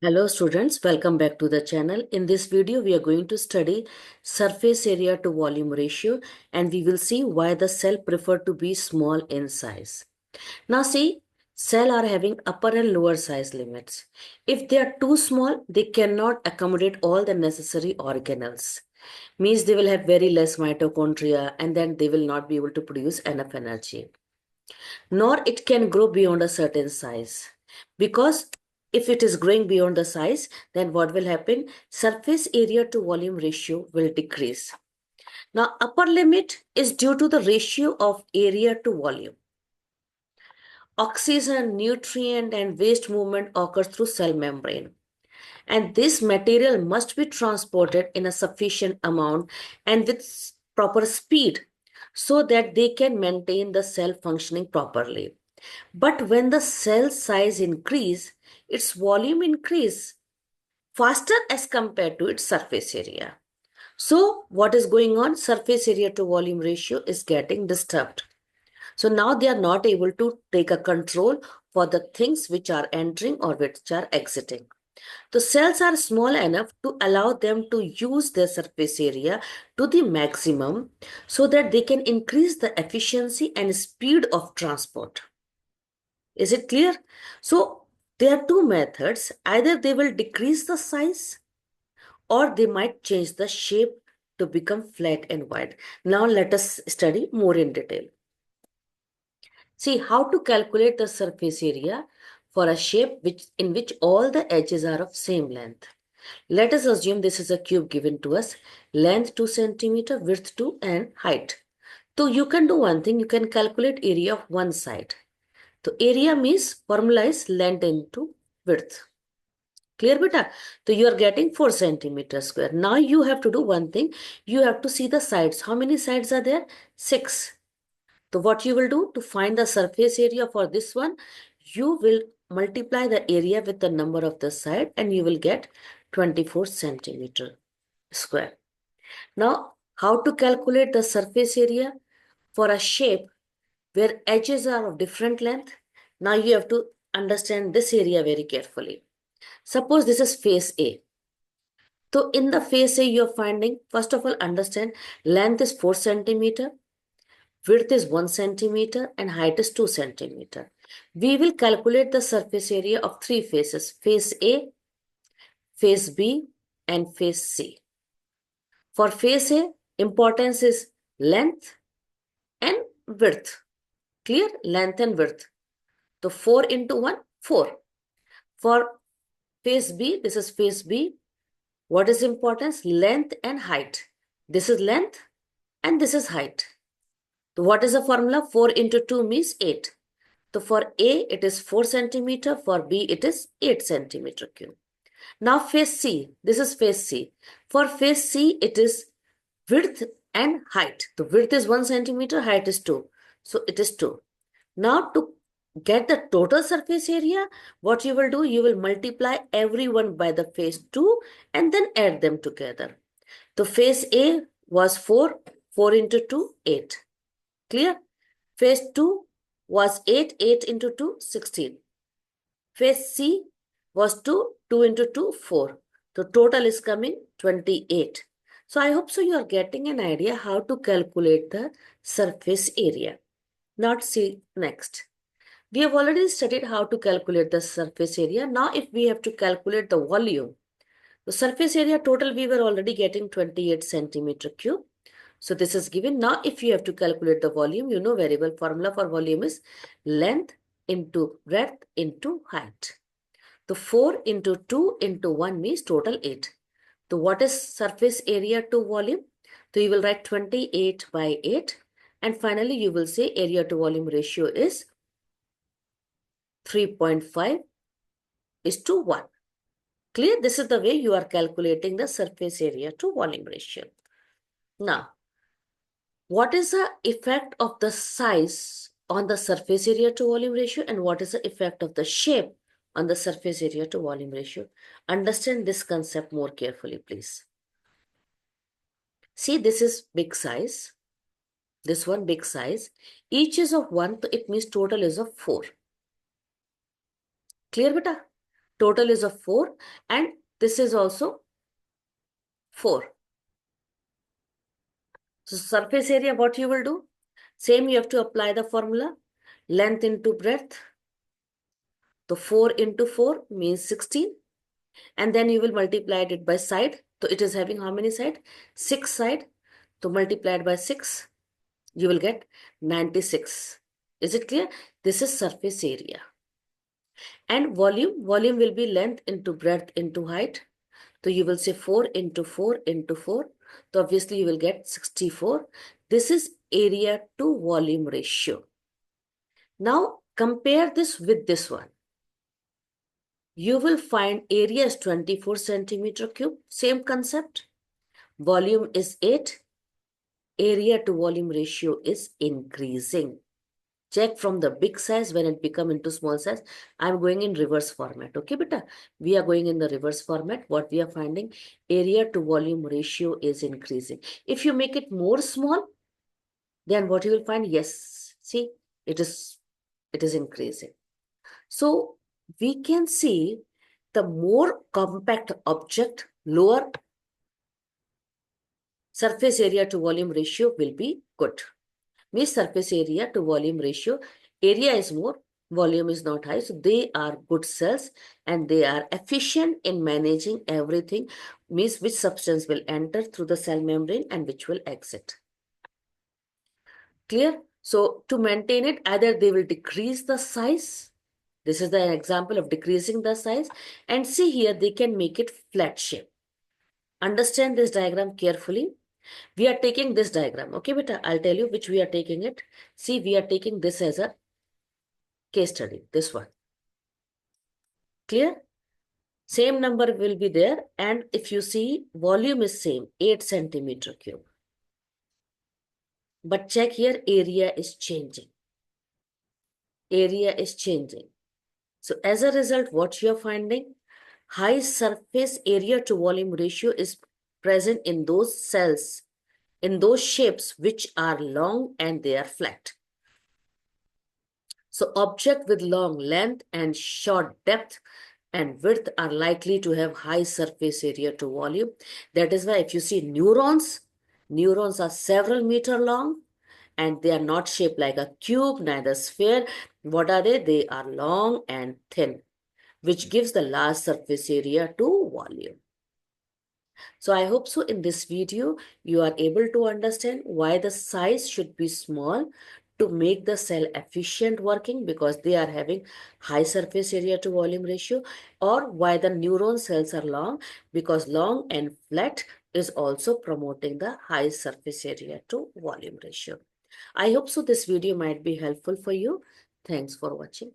Hello students, welcome back to the channel. In this video, we are going to study surface area to volume ratio and we will see why the cell prefer to be small in size. Now see, cell are having upper and lower size limits. If they are too small, they cannot accommodate all the necessary organelles. Means they will have very less mitochondria and then they will not be able to produce enough energy. Nor it can grow beyond a certain size. Because if it is growing beyond the size, then what will happen? Surface area to volume ratio will decrease. Now, upper limit is due to the ratio of area to volume. Oxygen, nutrient, and waste movement occurs through cell membrane. And this material must be transported in a sufficient amount and with proper speed so that they can maintain the cell functioning properly. But when the cell size increase, its volume increase faster as compared to its surface area. So what is going on? Surface area to volume ratio is getting disturbed. So now they are not able to take a control for the things which are entering or which are exiting. The cells are small enough to allow them to use their surface area to the maximum so that they can increase the efficiency and speed of transport. Is it clear? So there are two methods. Either they will decrease the size or they might change the shape to become flat and wide. Now let us study more in detail. See how to calculate the surface area for a shape in which all the edges are of same length. Let us assume this is a cube given to us, length 2 centimeter, width 2 and height. So you can do one thing, you can calculate area of one side. So area means formula is length into width. Clear beta? So you are getting 4 centimeter square. Now you have to do one thing. You have to see the sides. How many sides are there? 6. So what you will do to find the surface area for this one, you will multiply the area with the number of the side and you will get 24 centimeter square. Now, how to calculate the surface area for a shape where edges are of different length? Now you have to understand this area very carefully. Suppose this is face A. So in the face A, you're finding, first of all, understand length is 4 centimeter, width is 1 centimeter, and height is 2 centimeter. We will calculate the surface area of three faces, face A, face B, and face C. For face A, importance is length and width. Clear? Length and width. So 4 into 1, 4. For face B, this is face B. What is importance? Length and height. This is length and this is height. So what is the formula? 4 into 2 means 8. So for A, it is 4 centimeter. For B, it is 8 centimeter cube. Now face C. This is face C. For face C, it is width and height. The width is 1 centimeter, height is 2. So it is 2. Now to get the total surface area, what you will do, you will multiply everyone by the face 2 and then add them together. So face A was 4, 4 into 2, 8. Clear? Face 2 was 8, 8 into 2, 16. Face C was 2, 2 into 2, 4. The total is coming 28. So I hope so you are getting an idea how to calculate the surface area. Now see next. We have already studied how to calculate the surface area. Now if we have to calculate the volume, the surface area total we were already getting 28 centimeter cube. So this is given. Now if you have to calculate the volume, you know very well formula for volume is length into breadth into height. The 4 into 2 into 1 means total 8. So what is surface area to volume? So you will write 28 by 8 and finally you will say area to volume ratio is 3.5 is to 1. Clear? This is the way you are calculating the surface area to volume ratio. Now, what is the effect of the size on the surface area to volume ratio and what is the effect of the shape on the surface area to volume ratio? Understand this concept more carefully, please. See, this is big size. This one big size. Each is of 1, so it means total is of 4. Clear, beta? Total is of 4 and this is also 4. So surface area, what you will do? Same, you have to apply the formula. Length into breadth. So 4 into 4 means 16. And then you will multiply it by side. So it is having how many side? 6 side. So multiplied by 6, you will get 96. Is it clear? This is surface area. And volume will be length into breadth into height. So you will say 4 into 4 into 4. So obviously you will get 64. This is area to volume ratio. Now compare this with this one. You will find area is 24 centimeter cube. Same concept. Volume is 8. Area to volume ratio is increasing. Check from the big size when it become into small size. I'm going in reverse format. Okay, beta? We are going in the reverse format. What we are finding, area to volume ratio is increasing. If you make it more small, then what you will find, yes, see, it is increasing. So we can see the more compact object, lower surface area to volume ratio will be good. Means surface area to volume ratio, area is more, volume is not high. So they are good cells and they are efficient in managing everything, means which substance will enter through the cell membrane and which will exit. Clear? So to maintain it, either they will decrease the size. This is the example of decreasing the size. And see here, they can make it flat shape. Understand this diagram carefully. We are taking this diagram. Okay, beta, I'll tell you which we are taking it. See, we are taking this as a case study, this one. Clear? Same number will be there. And if you see, volume is same, 8 centimeter cube. But check here, area is changing. Area is changing. So as a result, what you're finding, high surface area to volume ratio is present in those cells, in those shapes which are long and they are flat. So object with long length and short depth and width are likely to have high surface area to volume. That is why if you see neurons are several meter long and they are not shaped like a cube, neither sphere. What are they? They are long and thin, which gives the large surface area to volume. So I hope so in this video, you are able to understand why the size should be small to make the cell efficient working because they are having high surface area to volume ratio, or why the neuron cells are long because long and flat is also promoting the high surface area to volume ratio. I hope so this video might be helpful for you. Thanks for watching.